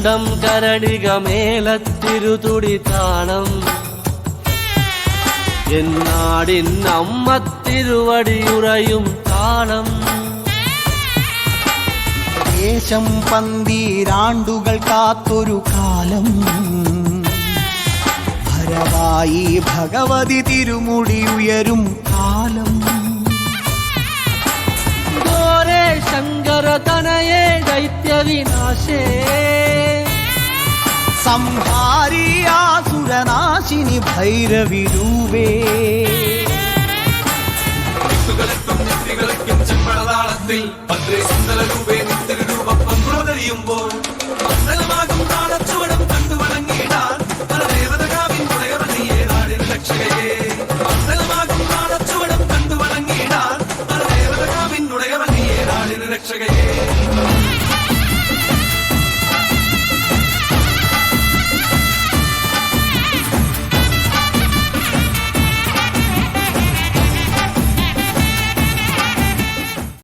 കണ്ടം കരണികമേളത്തിരുതുടി താളം എന്നാടിൻ അമ്മ തിരുവടിയുറയും താളം ദേശം പന്തീരാണ്ടുകൾ കാത്തൊരു കാലം ഭരവായി ഭഗവതി തിരുമുടി ഉയരും കാലം ഗോരേ ശങ്കര തനയേ ദൈത്യവിനാശേ സംഹാരിയാസുരനാശിനി ഭൈരവിരൂപേ ചെമ്പളതാളത്തിൽ ഭദ്രേ സുന്ദരരൂപേ നിത്യരൂപം പന്ത്രതറിയുമ്പോൾ മണ്ഡലമാകും താളച്ചുവടം കണ്ടു വണങ്ങിയിടാൻ പരദേവതകാവിൻ ഉടയവനിയെ നാടിന് രക്ഷകയെ മണ്ഡലമാകും താളച്ചുവടം കണ്ടു വണങ്ങിയിടാൻ പരദേവതകാവിൻ ഉടയവനിയെ നാടിന് രക്ഷകയെ